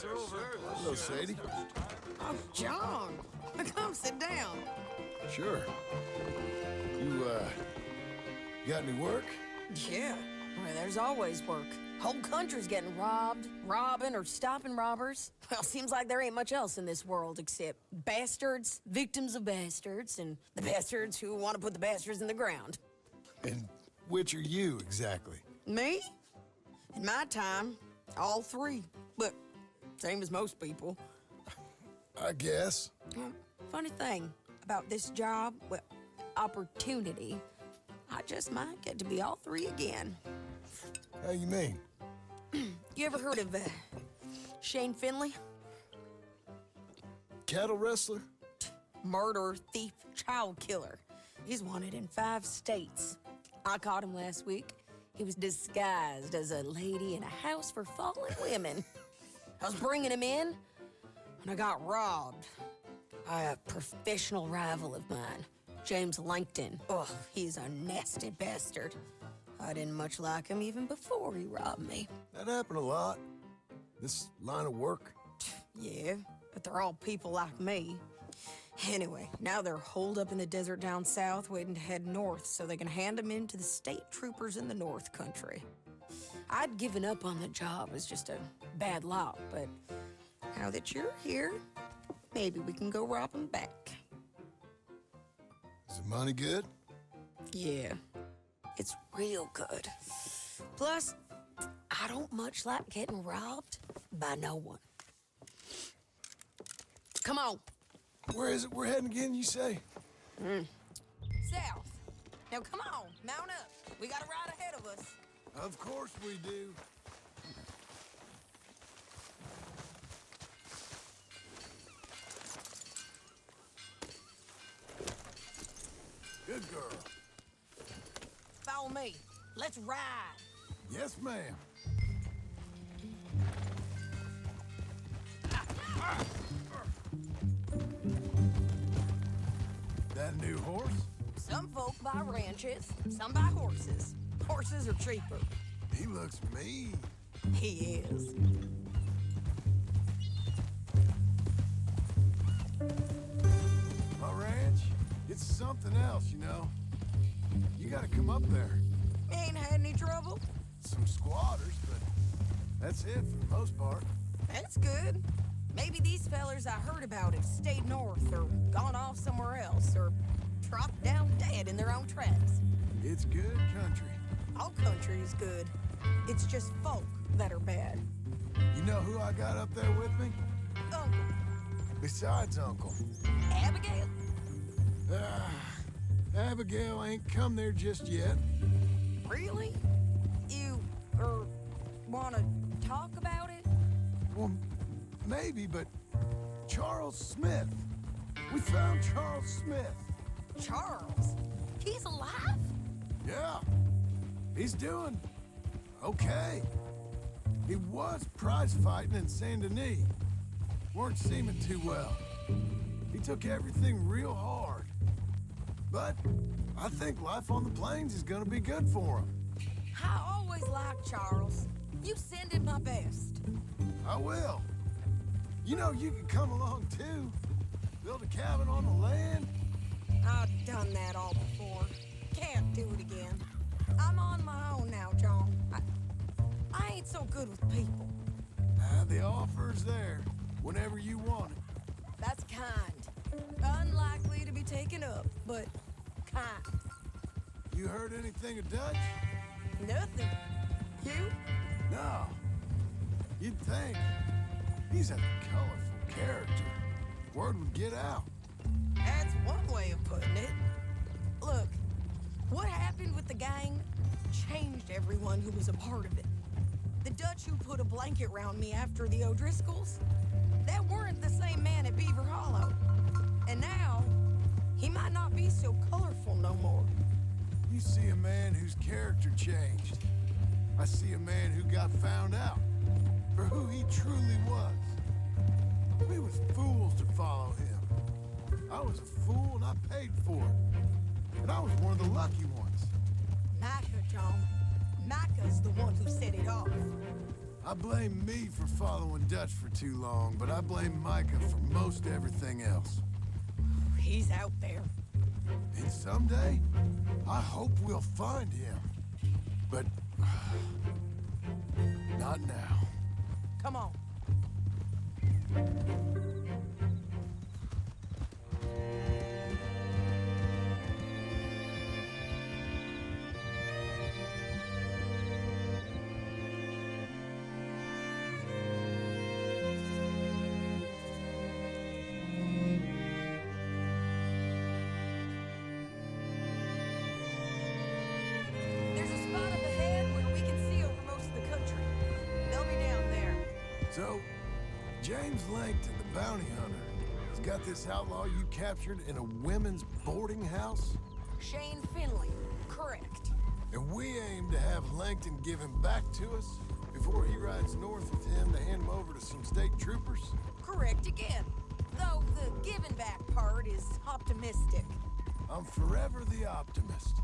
Hello, Sadie. Oh, John, come sit down. Sure. You got any work? Yeah, well, there's always work. Whole country's getting robbed, robbing, or stopping robbers. Well, seems like there ain't much else in this world except bastards, victims of bastards, and the bastards who want to put the bastards in the ground. And which are you, exactly? Me? In my time, all three. But same as most people. I guess. Well, funny thing about this job, well, opportunity, I just might get to be all three again. How you mean? You ever heard of Shane Finley? Cattle wrestler? Murderer, thief, child killer. He's wanted in 5 states. I caught him last week. He was disguised as a lady in a house for fallen women. I was bringing him in, and I got robbed by a professional rival of mine, James Langton. Oh, he's a nasty bastard. I didn't much like him even before he robbed me. That happened a lot. This line of work. Yeah, but they're all people like me. Anyway, now they're holed up in the desert down south, waiting to head north so they can hand them in to the state troopers in the north country. I'd given up on the job as just a bad lot, but now that you're here, maybe we can go rob them back. Is the money good? Yeah, it's real good. Plus, I don't much like getting robbed by no one. Come on. Where is it we're heading again, you say? South. Now come on, mount up. We got a ride ahead of us. Of course we do. Good girl. Follow me. Let's ride. Yes, ma'am. That new horse? Some folk buy ranches, some buy horses. Horses are cheaper. He looks mean. He is. My ranch, it's something else, you know. You gotta come up there. Ain't had any trouble. Some squatters, but that's it for the most part. That's good. Maybe these fellers I heard about have stayed north or gone off somewhere else or dropped down dead in their own tracks. It's good country. All country is good. It's just folk that are bad. You know who I got up there with me? Uncle, Besides Uncle. Abigail? Abigail ain't come there just yet. Really? You, wanna talk about it? Well, maybe, but Charles Smith. We found Charles Smith. Charles? He's alive? Yeah. He's doing okay. He was prize fighting in Saint Denis. Weren't seeming too well. He took everything real hard. But I think life on the plains is gonna be good for him. I always liked Charles. You send him my best. I will. You know, you can come along too. Build a cabin on the land. I've done that all before. Can't do it again. I'm on my own now, John. I ain't so good with people. The offer's there whenever you want it. That's kind. Unlikely to be taken up, but kind. You heard anything of Dutch? Nothing. You? No. You'd think. He's a colorful character. Word would get out. That's one way of putting it. Look, what happened with the gang changed everyone who was a part of it. The Dutch who put a blanket round me after the O'Driscolls, that weren't the same man at Beaver Hollow. And now, he might not be so colorful no more. You see a man whose character changed. I see a man who got found out for who he truly was. We was fools to follow him. I was a fool and I paid for it. And I was one of the lucky ones. Micah, John. Micah's the one who set it off. I blame me for following Dutch for too long, but I blame Micah for most everything else. He's out there. And someday, I hope we'll find him. But... not now. Come on. There's a spot up ahead where we can see over most of the country. They'll be down there. So, James Langton, the bounty hunter, has got this outlaw you captured in a women's boarding house? Shane Finley. Correct. And we aim to have Langton give him back to us before he rides north with him to hand him over to some state troopers? Correct again. Though the giving back part is optimistic. I'm forever the optimist.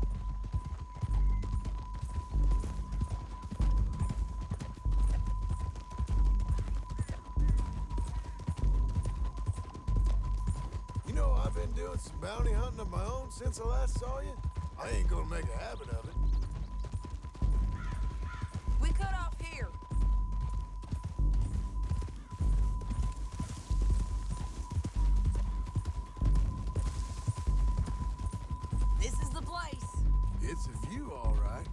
You know, I've been doing some bounty hunting of my own since I last saw you. I ain't gonna make a habit of it. We cut off here. This is the place. It's a view, all right.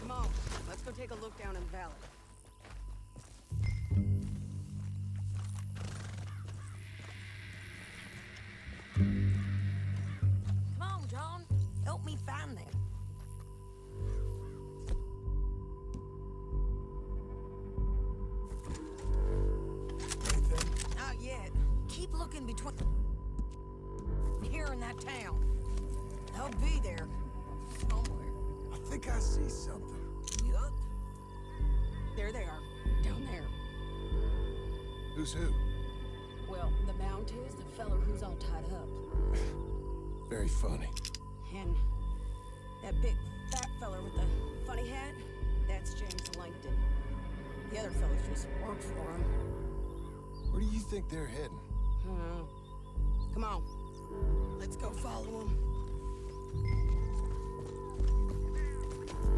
Come on, let's go take a look down in the valley. Come on, John. Help me find them. Anything? Not yet. Keep looking between here and that town. They'll be there somewhere. I think I see something. Yup. There they are, down there. Who's who? Well, the Bounty is the feller who's all tied up. Very funny. And that big fat feller with the funny hat, that's James Langton. The other fellas just work for him. Where do you think they're heading? Come on, let's go follow him.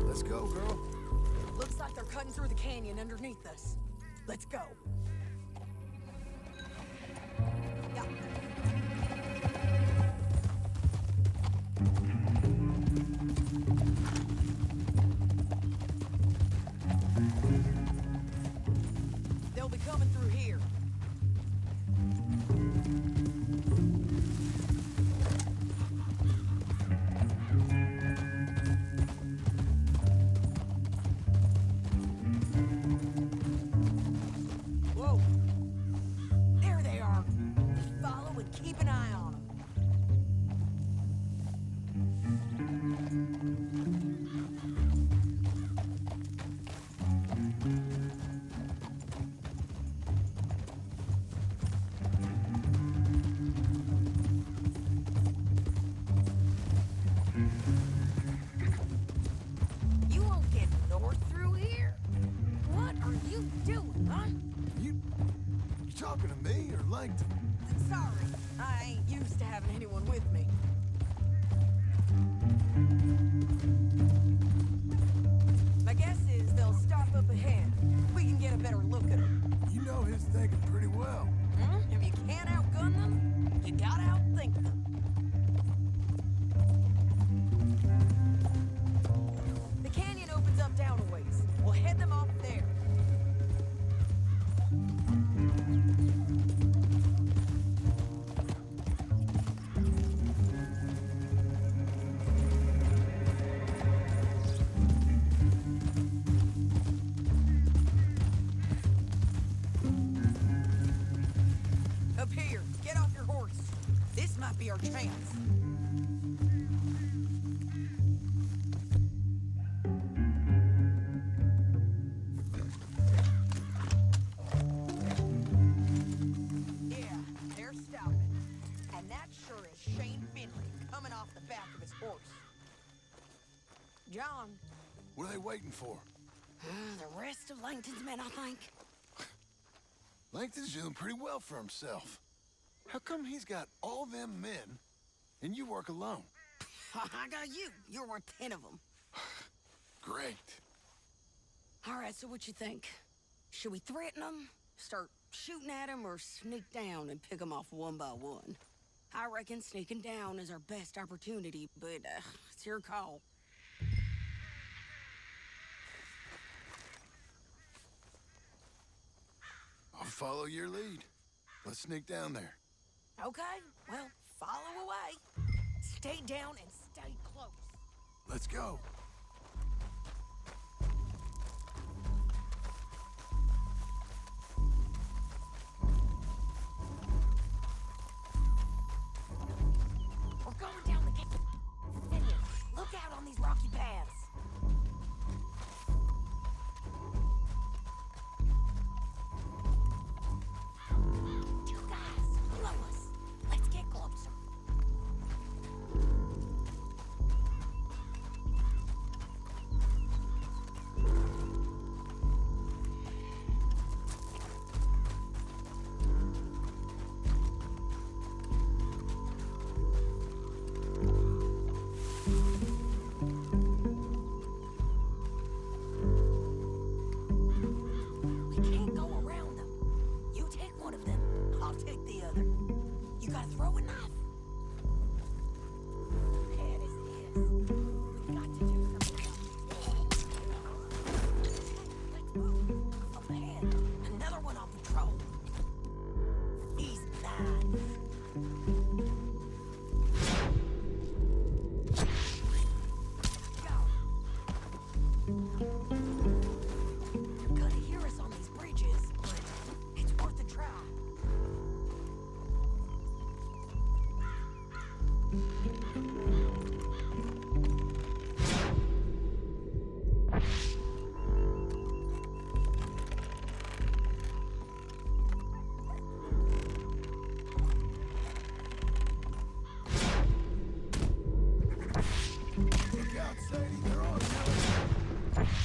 Let's go, girl. Looks like they're cutting through the canyon underneath us. Let's go. Yeah. They'll be coming through here. Whoa. There they are. Just follow and keep an eye on them. You won't get north through here? What are you doing, huh? You talking to me or Langton? Sorry, I ain't used to having anyone with me. My guess is they'll stop up ahead. We can get a better look at them. You know his thinking pretty well. If you can't outgun them, you gotta outthink them. The canyon opens up down a ways. We'll head them off there. Up here, get off your horse. This might be our chance. Yeah, Shane Finley coming off the back of his horse. John, What are they waiting for? the rest of Langton's men, I think. Langton's doing pretty well for himself. How come he's got all them men, and you work alone? I got you. You're worth 10 of them. Great. All right, so what you think? Should we threaten them, start shooting at them, or sneak down and pick them off one by one? I reckon sneaking down is our best opportunity, but it's your call. I'll follow your lead. Let's sneak down there. Okay, well, follow away. Stay down and stay close. Let's go. We're going down the canyon. Look out on these rocky paths. Two guys below us. Let's get closer. We can't go around them. You take one of them, I'll take the other. You gotta throw a knife. Bad as it is, we've got to do something about this. Let's move. Up ahead, another one on patrol. He's 9. You're gonna hear us on these bridges, but it's worth a try. Look out, Sadie. They're on you.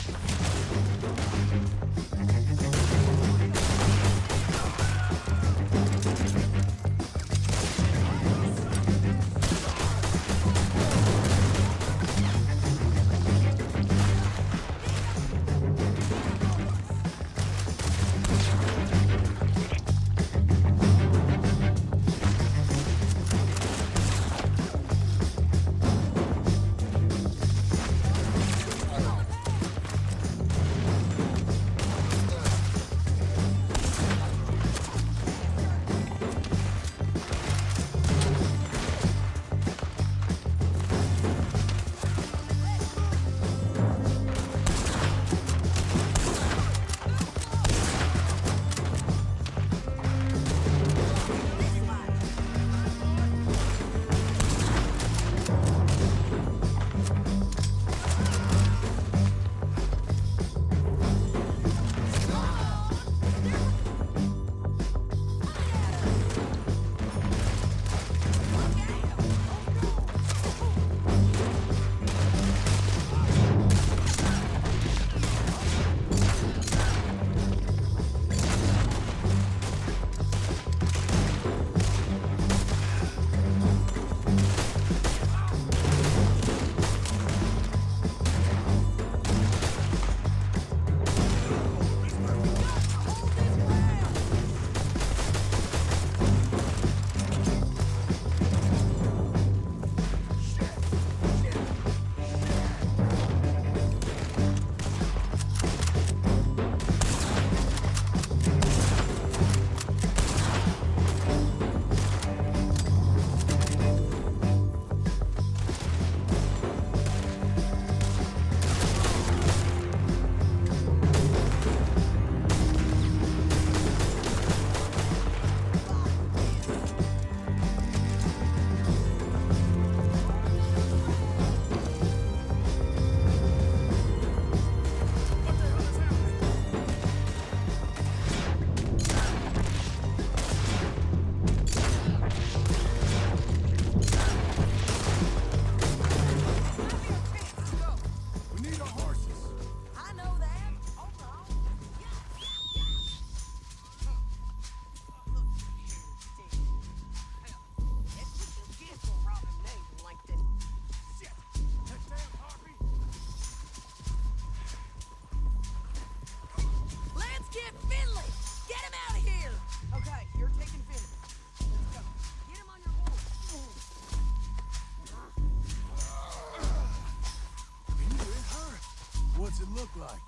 like?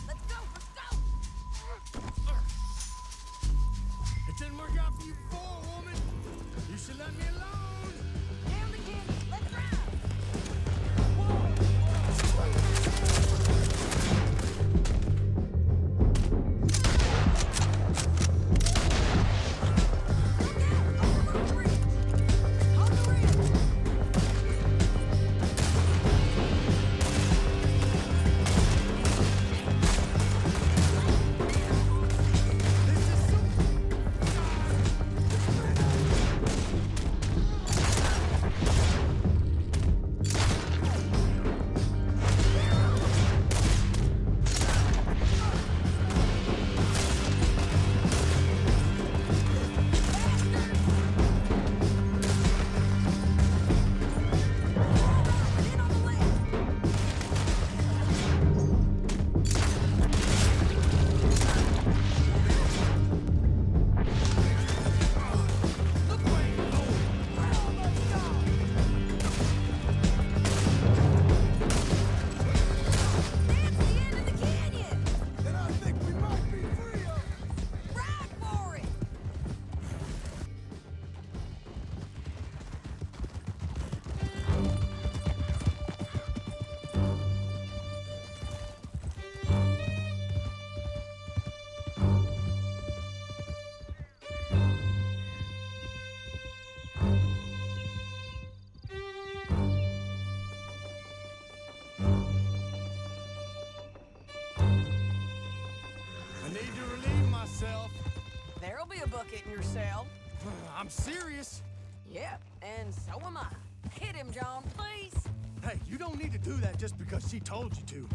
Let's go, let's go! It didn't work out for you before, woman. You should let me alone. Down the canyon, let's ride! Then I think we might be free of it. Ride for it! I need to relieve myself. There'll be a bucket in your cell. I'm serious. Yep, and so am I. Hit him, John, please. Hey, you don't need to do that just because she told you to.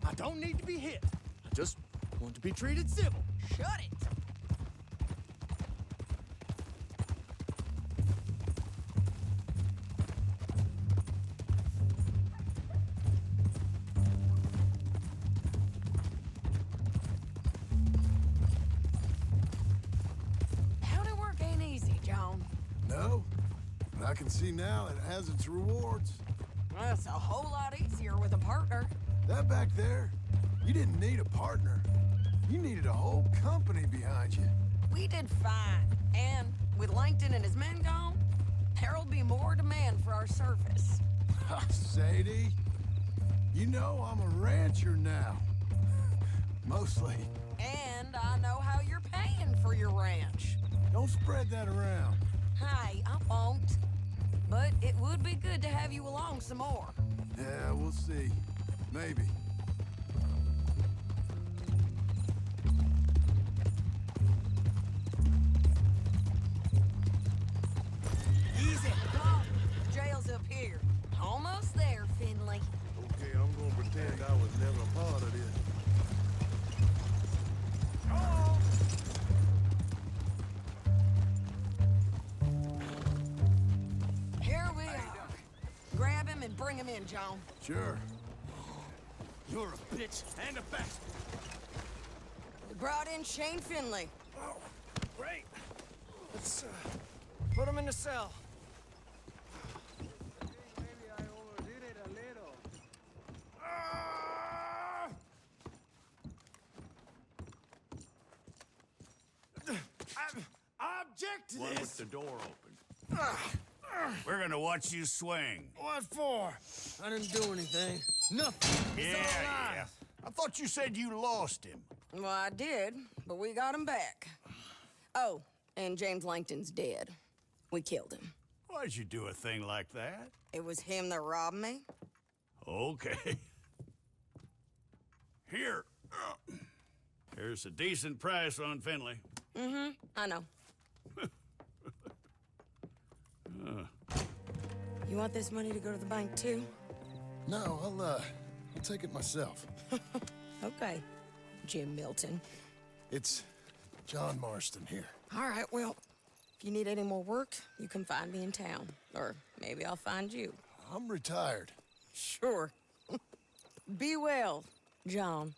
I don't need to be hit. I just want to be treated civil. Shut it! How'd it work ain't easy, John. No, but I can see now it has its rewards. That's a whole lot easier with a partner. That back there, you didn't need a partner. You needed a whole company behind you. We did fine. And with Langton and his men gone, there'll be more demand for our service. Sadie, you know I'm a rancher now. Mostly. And I know how you're paying for your ranch. Don't spread that around. Hi, I won't. But it would be good to have you along some more. Yeah, we'll see. Maybe. Easy. Come on. Jail's up here. Almost there, Finley. Okay, I'm gonna pretend I was never a part of this. Here we are. Grab him and bring him in, John. Sure. You're a bitch and a bastard. We brought in Shane Finley. Oh, great. Let's put him in the cell. I object to One this. with the door open. We're gonna watch you swing. What for? I didn't do anything. Nothing. It's all lies. I thought you said you lost him. Well, I did, but we got him back. Oh, and James Langton's dead. We killed him. Why'd you do a thing like that? It was him that robbed me. Okay. Here. Here's a decent price on Finley. I know. You want this money to go to the bank, too? No, I'll take it myself. Okay, Jim Milton. It's John Marston here. All right, well, if you need any more work, you can find me in town. Or maybe I'll find you. I'm retired. Sure. Be well, John.